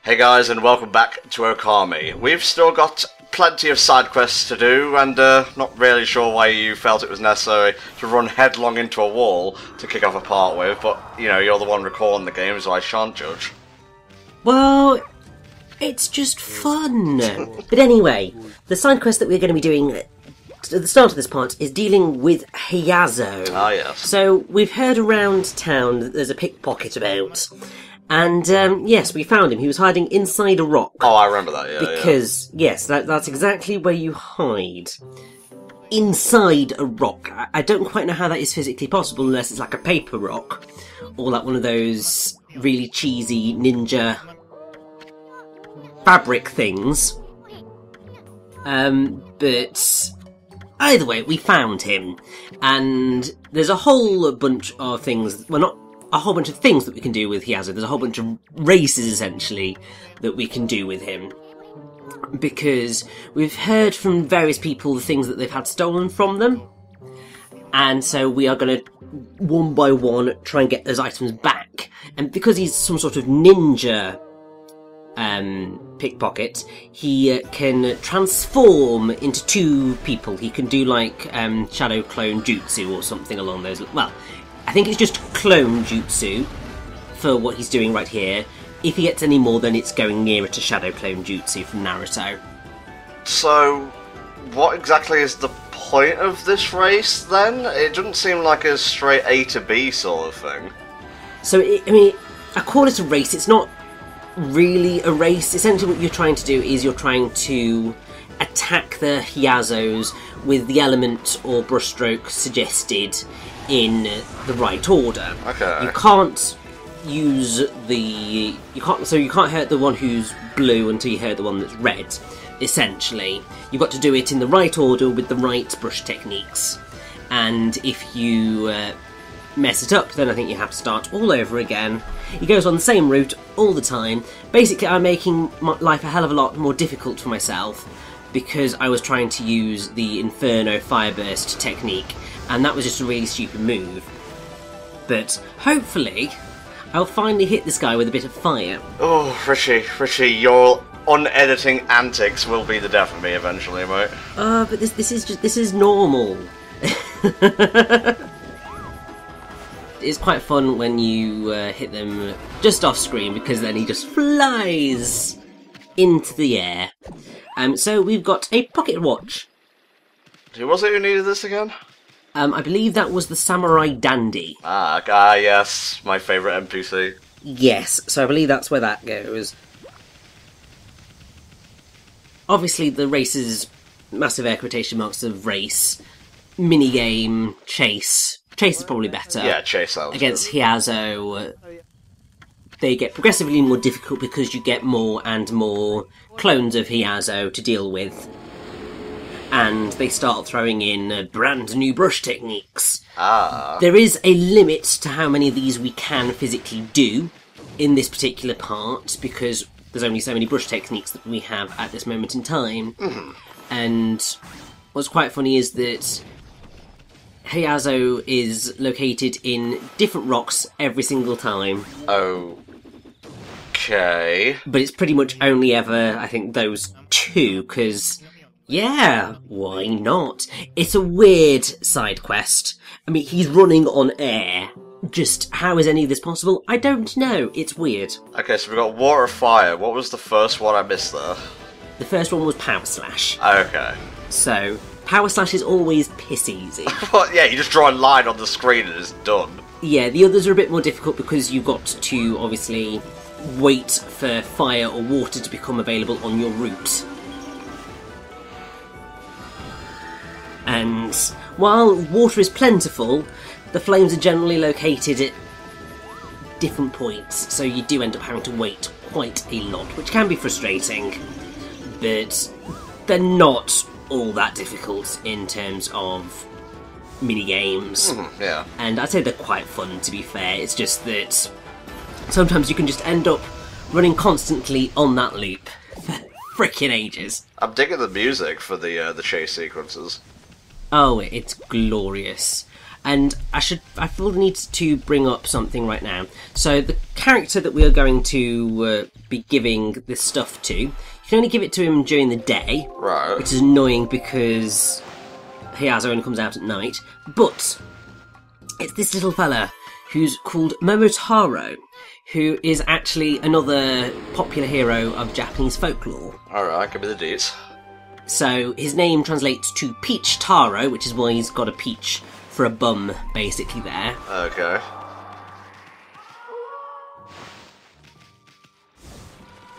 Hey guys, and welcome back to Okami. We've still got plenty of side quests to do, and not really sure why you felt it was necessary to run headlong into a wall to kick off a part with, but, you know, you're the one recording the game, so I shan't judge. Well, it's just fun. But anyway, the side quest that we're going to be doing at the start of this part is dealing with Hayazo. Ah, yes. So, we've heard around town that there's a pickpocket about. And, yes, we found him. He was hiding inside a rock. Oh, I remember that, yeah. Because, yes, that's exactly where you hide. Inside a rock. I don't quite know how that is physically possible unless it's like a paper rock. Or like one of those really cheesy ninja fabric things. But either way, we found him. And there's a whole bunch of things, well, not a whole bunch of things that we can do with Hayazo. There's a whole bunch of races, essentially, that we can do with him. Because we've heard from various people the things that they've had stolen from them. And so we are going to, one by one, try and get those items back. And because he's some sort of ninja pickpocket, he can transform into two people. He can do like shadow clone jutsu or something along those. Well, I think it's just clone jutsu for what he's doing right here. If he gets any more, then it's going nearer to shadow clone jutsu from Naruto. So, what exactly is the point of this race, then? It doesn't seem like a straight A to B sort of thing. So, I call it a race. It's not really a race. Essentially what you're trying to do is you're trying to attack the Hayazos with the element or brushstroke suggested in the right order. Okay. You can't use you can't hurt the one who's blue until you hurt the one that's red, essentially. You've got to do it in the right order with the right brush techniques. And if you mess it up, then I think you have to start all over again. He goes on the same route all the time. Basically, I'm making my life a hell of a lot more difficult for myself because I was trying to use the Inferno Fireburst technique, and that was just a really stupid move. But hopefully, I'll finally hit this guy with a bit of fire. Oh, Richie, your unediting antics will be the death of me eventually, mate. But this is normal. It's quite fun when you hit them just off screen, because then he just flies into the air. So we've got a pocket watch. Who was it who needed this again? I believe that was the Samurai Dandy. Ah, yes, my favourite NPC. Yes, so I believe that's where that goes. Obviously, the race's massive air quotation marks of race, minigame, chase. Chase is probably better. Yeah, chase sounds against good. Hayazo, they get progressively more difficult because you get more and more clones of Hayazo to deal with. And they start throwing in brand new brush techniques. Ah. There is a limit to how many of these we can physically do in this particular part, because there's only so many brush techniques that we have at this moment in time. Mm-hmm. And what's quite funny is that Hayazo is located in different rocks every single time. Okay. But it's pretty much only ever, I think, those two, because, yeah, why not? It's a weird side quest. I mean, he's running on air. Just how is any of this possible? I don't know. It's weird. Okay, so we've got Water Fire. What was the first one I missed there? The first one was Power Slash. Okay. So, Power Slash is always piss easy. Well, yeah, you just draw a line on the screen and it's done. Yeah, the others are a bit more difficult because you've got to, obviously, wait for fire or water to become available on your route. And while water is plentiful, the flames are generally located at different points, so you do end up having to wait quite a lot, which can be frustrating, but they're not all that difficult in terms of mini-games. Yeah. And I'd say they're quite fun, to be fair. It's just that sometimes you can just end up running constantly on that loop for frickin' ages. I'm digging the music for the chase sequences. Oh, it's glorious. And I feel the need to bring up something right now. So the character that we are going to be giving this stuff to, you can only give it to him during the day. Right. Which is annoying because Hayazo only comes out at night. But it's this little fella who's called Momotaro, who is actually another popular hero of Japanese folklore. Alright, give me the deets. So his name translates to Peach Taro, which is why he's got a peach for a bum, basically, there. Okay.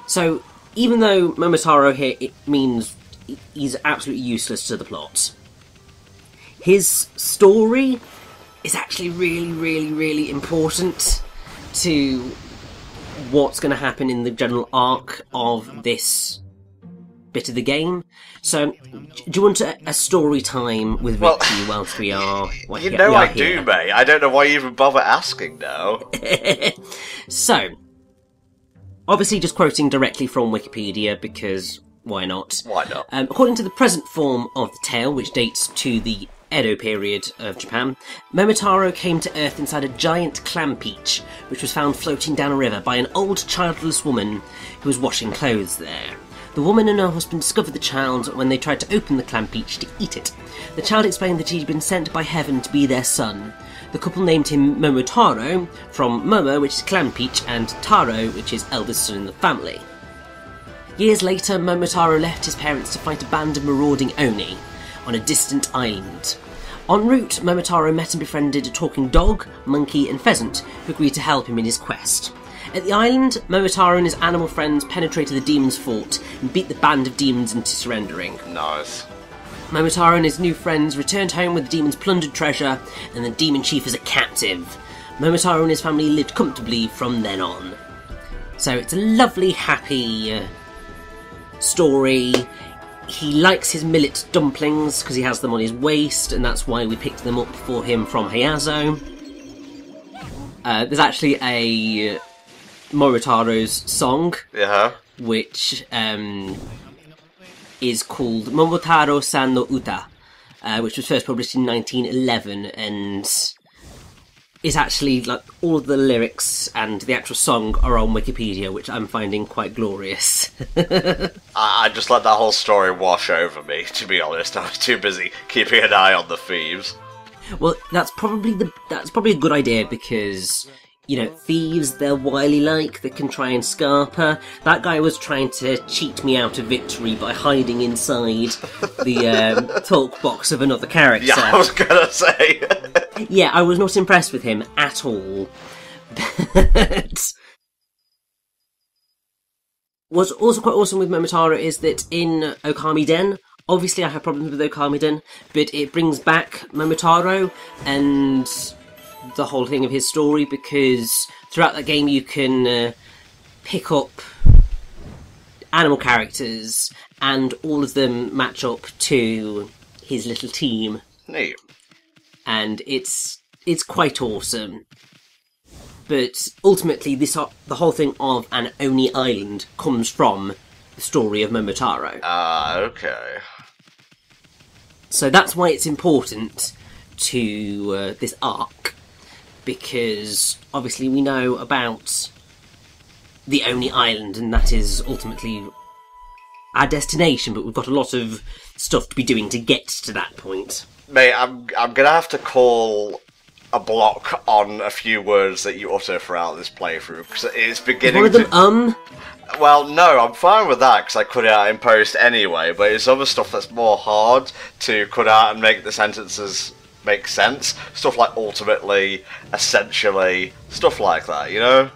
So, even though Momotaro here, it means he's absolutely useless to the plot, his story is actually really, really, really important to what's going to happen in the general arc of this bit of the game. So, do you want a story time with Richie whilst we are... Well, you know I do, mate. I don't know why you even bother asking now. So, obviously just quoting directly from Wikipedia, because why not? Why not? According to the present form of the tale, which dates to the Edo period of Japan, Momotaro came to Earth inside a giant clam peach, which was found floating down a river by an old childless woman who was washing clothes there. The woman and her husband discovered the child when they tried to open the clam peach to eat it. The child explained that he'd been sent by heaven to be their son. The couple named him Momotaro, from Momo, which is clam peach, and Taro, which is eldest son in the family. Years later, Momotaro left his parents to fight a band of marauding Oni on a distant island. En route, Momotaro met and befriended a talking dog, monkey, and pheasant, who agreed to help him in his quest. At the island, Momotaro and his animal friends penetrated the demon's fort and beat the band of demons into surrendering. Nice. Momotaro and his new friends returned home with the demon's plundered treasure and the demon chief as a captive. Momotaro and his family lived comfortably from then on. So it's a lovely, happy story. He likes his millet dumplings because he has them on his waist, and that's why we picked them up for him from Hayazo. There's actually a Momotaro's song, which is called Momotaro-san no Uta, which was first published in 1911, and is actually, like, all of the lyrics and the actual song are on Wikipedia, which I'm finding quite glorious. I just let that whole story wash over me, to be honest. I was too busy keeping an eye on the thieves. Well, that's probably a good idea, because, you know, thieves, they're wily-like, they can try and scarper. That guy was trying to cheat me out of victory by hiding inside the talk box of another character. Yeah, I was gonna say. Yeah, I was not impressed with him at all. But what's also quite awesome with Momotaro is that in Okami Den, obviously I have problems with Okami Den, but it brings back Momotaro and the whole thing of his story, because throughout that game you can pick up animal characters and all of them match up to his little team. Neat. And it's quite awesome. But ultimately, the whole thing of an Oni Island comes from the story of Momotaro. Ah, okay. So that's why it's important to this arc, because obviously we know about the Oni Island, and that is ultimately our destination, but we've got a lot of stuff to be doing to get to that point. Mate, I'm gonna have to call a block on a few words that you utter throughout this playthrough, because it's beginning One of them, Well, no, I'm fine with that, because I cut it out in post anyway, but it's other stuff that's more hard to cut out and make the sentences make sense. Stuff like ultimately, essentially, stuff like that, you know?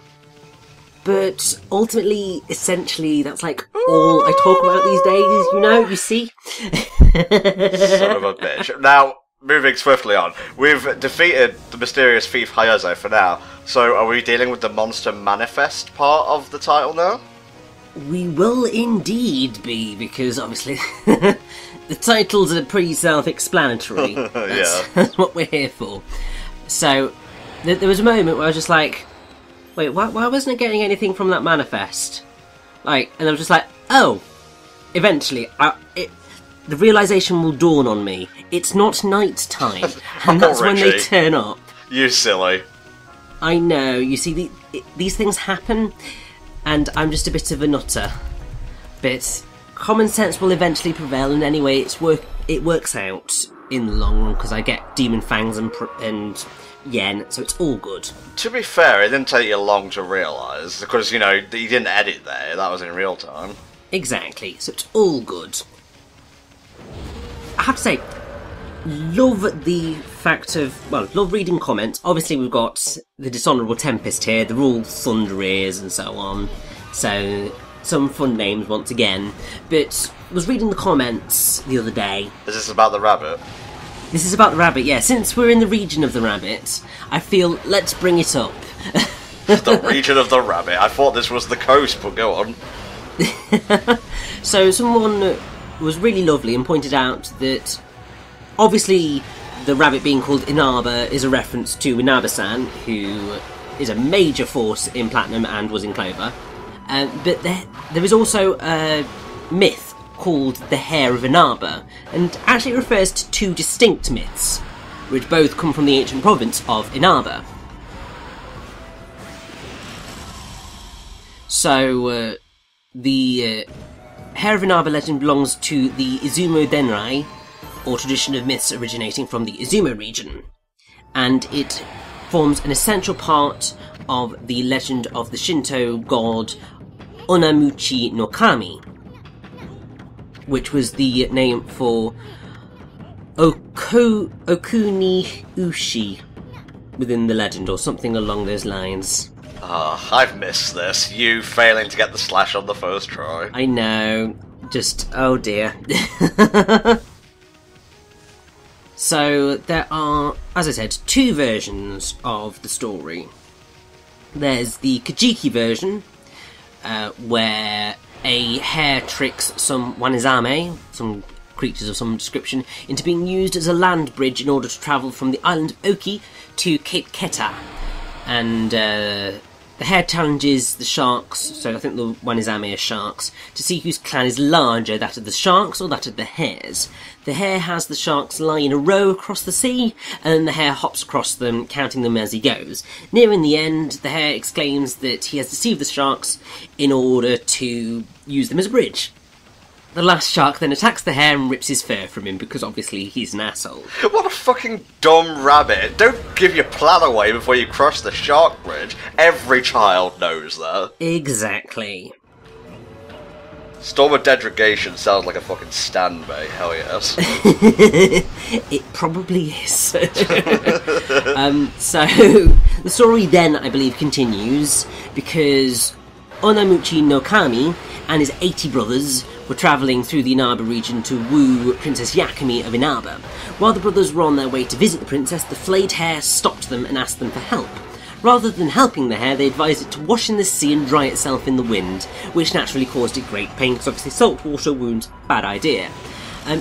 But ultimately, essentially, that's like all I talk about these days, you know, you see? Son of a bitch. Now, moving swiftly on, we've defeated the mysterious thief Hayazo for now, so are we dealing with the monster manifest part of the title now? We will indeed be, because obviously the titles are pretty self-explanatory. That's what we're here for. So, there was a moment where I was just like, wait, why wasn't I getting anything from that manifest? Like, and I was just like, oh, eventually, the realisation will dawn on me. It's not night time, and that's when they turn up. You silly. I know, you see, these things happen, and I'm just a bit of a nutter. But common sense will eventually prevail, and anyway, it works out in the long run, because I get demon fangs and yen, so it's all good. To be fair, it didn't take you long to realise, because, you know, you didn't edit there, that was in real time. Exactly, so it's all good. I have to say, love the fact of, well, love reading comments. Obviously we've got the Dishonourable Tempest here, they're all Thunder Ears and so on, so some fun names once again. But I was reading the comments the other day. Is this about the rabbit? This is about the rabbit, yeah. Since we're in the region of the rabbit, I feel let's bring it up. The region of the rabbit? I thought this was the coast, but go on. So someone was really lovely and pointed out that obviously the rabbit being called Inaba is a reference to Inaba-san, who is a major force in Platinum and was in Clover. But there is also a myth called the Hair of Inaba, and actually refers to two distinct myths, which both come from the ancient province of Inaba. So, the Hair of Inaba legend belongs to the Izumo Denrai, or tradition of myths originating from the Izumo region, and it forms an essential part of the legend of the Shinto god Onamuchi no Kami, which was the name for Okuni Ushi within the legend, or something along those lines. I've missed this. You failing to get the slash on the first try. I know. Just, oh dear. So, there are, as I said, two versions of the story. There's the Kajiki version, where a hare tricks some Wanizame, some creatures of some description, into being used as a land bridge in order to travel from the island of Oki to Cape Keta. And the hare challenges the sharks, so I think the Wanizame are sharks, to see whose clan is larger, that of the sharks or that of the hares. The hare has the sharks lie in a row across the sea, and then the hare hops across them, counting them as he goes. Nearing the end, the hare exclaims that he has deceived the sharks in order to use them as a bridge. The last shark then attacks the hare and rips his fur from him, because obviously he's an asshole. What a fucking dumb rabbit. Don't give your plan away before you cross the shark bridge. Every child knows that. Exactly. Storm of Degradation sounds like a fucking standbay, hell yes. It probably is. So, the story then, I believe, continues, because Onamuchi no Kami and his 80 brothers were travelling through the Inaba region to woo Princess Yakami of Inaba. While the brothers were on their way to visit the princess, the flayed hare stopped them and asked them for help. Rather than helping the hare, they advised it to wash in the sea and dry itself in the wind, which naturally caused it great pain, because obviously salt water wounds, bad idea.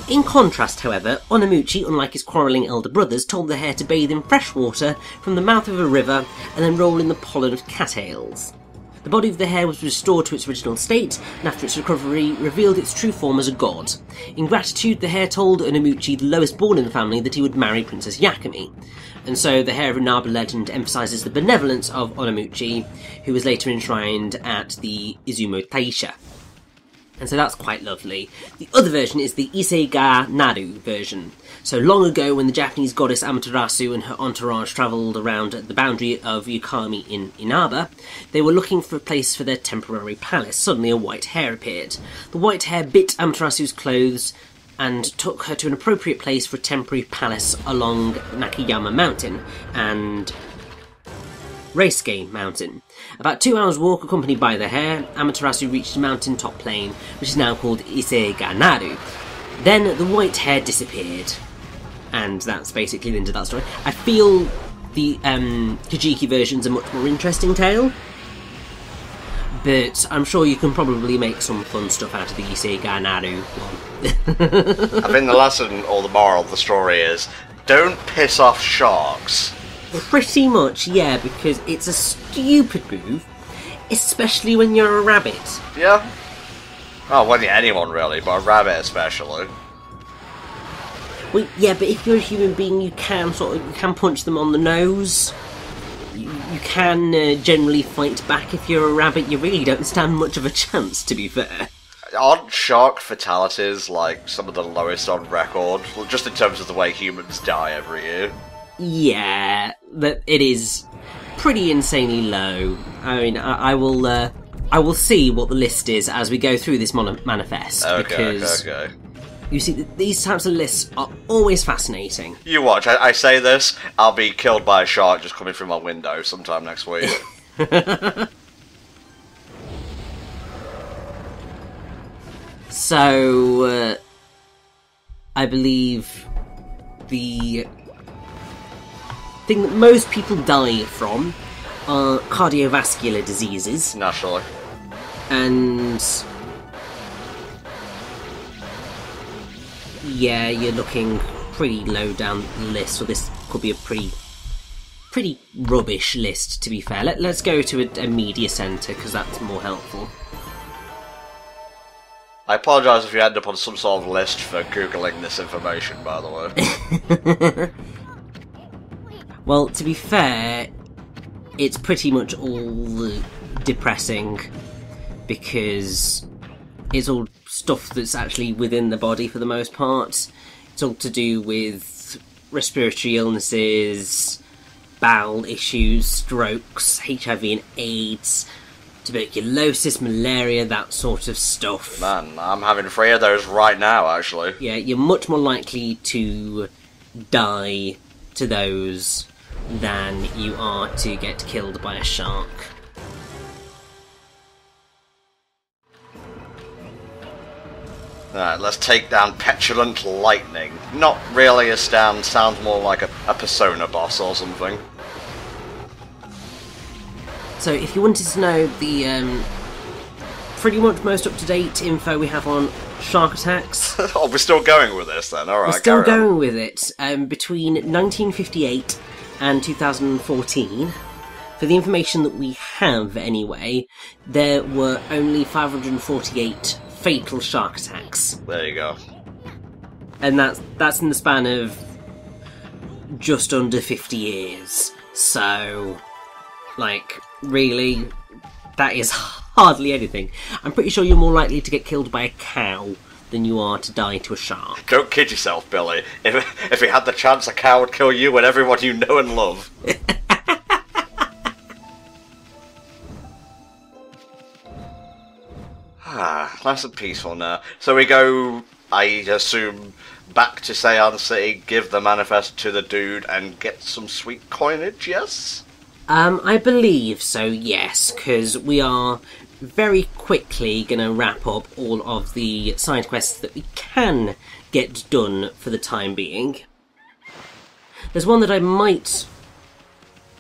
In contrast, however, Onamuchi, unlike his quarrelling elder brothers, told the hare to bathe in fresh water from the mouth of a river and then roll in the pollen of cattails. The body of the hare was restored to its original state, and after its recovery, revealed its true form as a god. In gratitude, the hare told Onamuchi, the lowest born in the family, that he would marry Princess Yakami. And so the Hare of Inaba legend emphasises the benevolence of Onamuchi, who was later enshrined at the Izumo Taisha. And so that's quite lovely. The other version is the Ise ga Naru version. So long ago, when the Japanese goddess Amaterasu and her entourage travelled around the boundary of Okami in Inaba, they were looking for a place for their temporary palace. Suddenly a white hare appeared. The white hare bit Amaterasu's clothes and took her to an appropriate place for a temporary palace along Nakayama Mountain and Reisuke Mountain. About 2 hours' walk, accompanied by the hare, Amaterasu reached a mountain top plain, which is now called Ise ga Naru. Then the white hare disappeared. And that's basically the end of that story. I feel the Kajiki version's a much more interesting tale, but I'm sure you can probably make some fun stuff out of the Ise ga Naru one. I think the lesson or the moral of the story is, don't piss off sharks. Pretty much, yeah, because it's a stupid move, especially when you're a rabbit. Yeah. Oh, well, yeah, anyone really, but a rabbit especially. Well, yeah, but if you're a human being, you can punch them on the nose. You can generally fight back. If you're a rabbit, you really don't stand much of a chance, to be fair. Aren't shark fatalities like some of the lowest on record, just in terms of the way humans die every year? Yeah, that it is pretty insanely low. I mean, I will see what the list is as we go through this manifest. Okay. You see, these types of lists are always fascinating. You watch, I say this, I'll be killed by a shark just coming through my window sometime next week. So, I believe the thing that most people die from are cardiovascular diseases. Naturally. And yeah, you're looking pretty low down the list, so this could be a pretty rubbish list, to be fair. Let's go to a media centre, because that's more helpful. I apologise if you end up on some sort of list for googling this information, by the way. Well, to be fair, it's pretty much all depressing, because it's all stuff that's actually within the body for the most part. It's all to do with respiratory illnesses, bowel issues, strokes, HIV and AIDS, tuberculosis, malaria, that sort of stuff. Man, I'm having 3 of those right now, actually. Yeah, you're much more likely to die to those than you are to get killed by a shark. Alright, let's take down Petulant Lightning. Not really a stand, sounds more like a Persona boss or something. So if you wanted to know the pretty much most up-to-date info we have on shark attacks... Oh, we're still going with this then, alright. We're still going with it. Between 1958 and 2014, for the information that we have anyway, there were only 548 fatal shark attacks. There you go. And that's in the span of just under 50 years. So, like, really, that is hardly anything. I'm pretty sure you're more likely to get killed by a cow than you are to die to a shark. Don't kid yourself, Billy. If you had the chance, a cow would kill you and everyone you know and love. Nice and peaceful now. So we go, I assume, back to Seance City, give the manifest to the dude, and get some sweet coinage, yes? I believe so, yes, because we are very quickly going to wrap up all of the side quests that we can get done for the time being. There's one that I might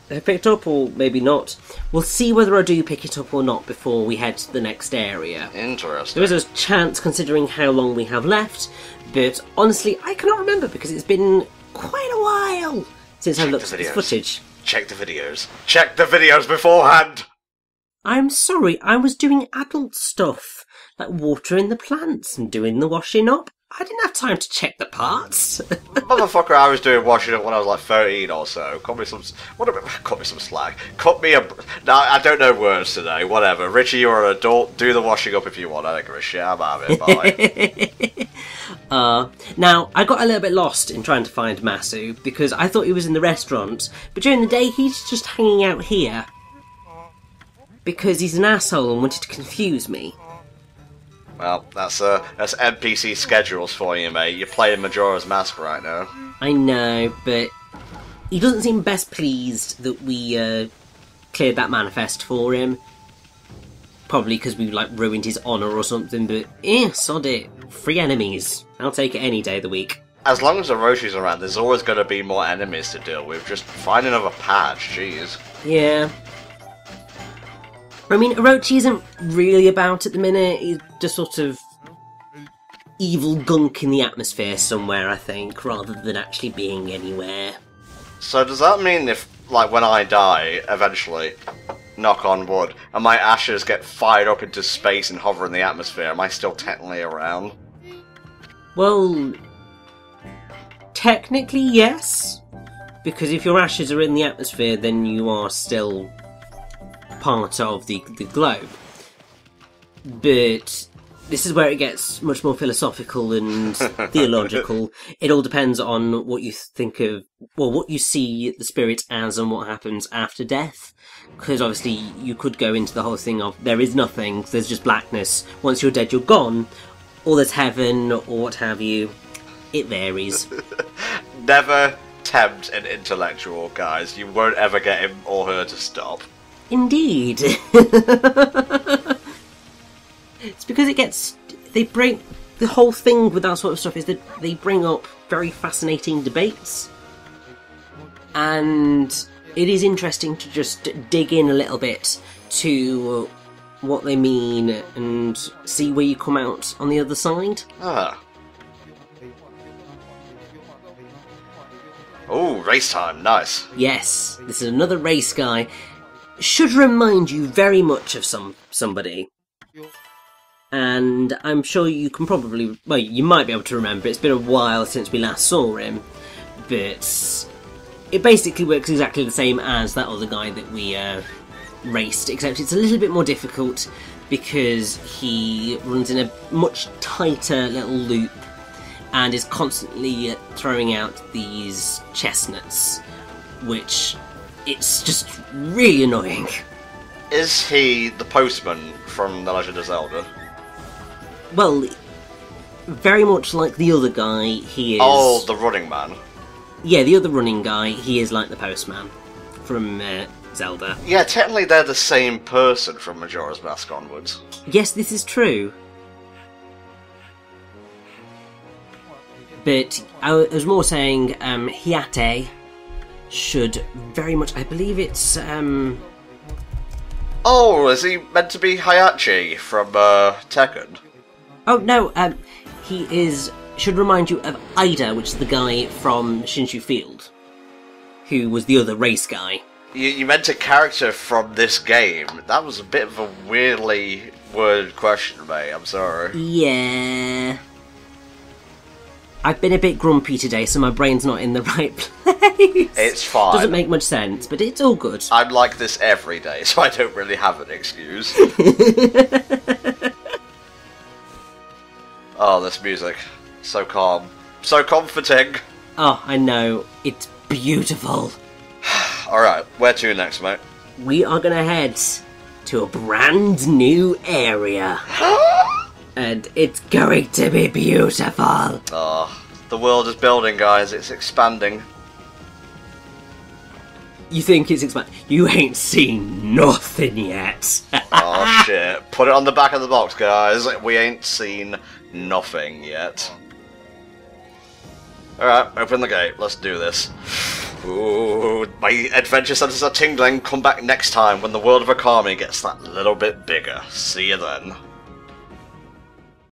have picked up, or maybe not. We'll see whether I do pick it up or not before we head to the next area. Interesting. There is a chance, considering how long we have left, but honestly, I cannot remember because it's been quite a while since I looked at this footage. Check the videos. Check the videos beforehand! I'm sorry, I was doing adult stuff, like watering the plants and doing the washing up. I didn't have time to check the parts. Motherfucker, I was doing washing up when I was like 13 or so. Cut me some slack. Cut me a... No, I don't know words today. Whatever. Richie, you're an adult. Do the washing up if you want. I don't give a shit. I'm out of it. Bye. Now, I got a little bit lost in trying to find Masu, because I thought he was in the restaurant, but during the day he's just hanging out here. Because he's an asshole and wanted to confuse me. Well, that's NPC schedules for you, mate. You're playing Majora's Mask right now. I know, but he doesn't seem best pleased that we cleared that manifest for him. Probably because we ruined his honour or something, but sod it. Free enemies. I'll take it any day of the week. As long as Oroshi's around, there's always going to be more enemies to deal with. Just find another patch, jeez. Yeah. I mean, Orochi isn't really about at the minute. He's just sort of evil gunk in the atmosphere somewhere, I think, rather than actually being anywhere. So does that mean if, when I die, eventually, knock on wood, and my ashes get fired up into space and hover in the atmosphere, am I still technically around? Well, Technically, yes. Because if your ashes are in the atmosphere, then you are still part of the globe. But this is where it gets much more philosophical and theological. It all depends on what you think of, well, what you see the spirit as and what happens after death. Because obviously you could go into the whole thing of there is nothing, there's just blackness. Once you're dead, you're gone. Or there's heaven, or what have you. It varies. Never tempt an intellectual, guys. You won't ever get him or her to stop. Indeed. It's because it gets... They bring... The whole thing with that sort of stuff is that they bring up very fascinating debates. And it is interesting to just dig in a little bit to what they mean and see where you come out on the other side. Ah. Oh, race time, nice. Yes, this is another race guy. Should remind you very much of somebody. And I'm sure you can probably... Well, you might be able to remember. It's been a while since we last saw him. But it basically works exactly the same as that other guy that we raced. Except it's a little bit more difficult because he runs in a much tighter little loop and is constantly throwing out these chestnuts, which it's just really annoying. Is he the postman from The Legend of Zelda? Well, very much like the other guy, he is... Oh, the running man. Yeah, the other running guy, he is like the postman from Zelda. Yeah, technically they're the same person from Majora's Mask onwards. Yes, this is true. But I was more saying Hiate should very much... I believe it's... Oh, is he meant to be Hayachi from Tekken? Oh, no, he is... Should remind you of Ida, which is the guy from Shinshu Field, who was the other race guy. You meant a character from this game. That was a bit of a weirdly worded question, mate. I'm sorry. Yeah... I've been a bit grumpy today, so my brain's not in the right place. It's fine. Doesn't make much sense, but it's all good. I'm like this every day, so I don't really have an excuse. Oh, this music. So calm. So comforting. Oh, I know. It's beautiful. Alright, where to next, mate? We are going to head to a brand new area. And it's going to be beautiful. Oh, the world is building, guys. It's expanding. You think it's expanding? You ain't seen nothing yet. Oh, shit. Put it on the back of the box, guys. We ain't seen nothing yet. Alright, open the gate. Let's do this. Ooh, my adventure senses are tingling. Come back next time when the world of Okami gets that little bit bigger. See you then.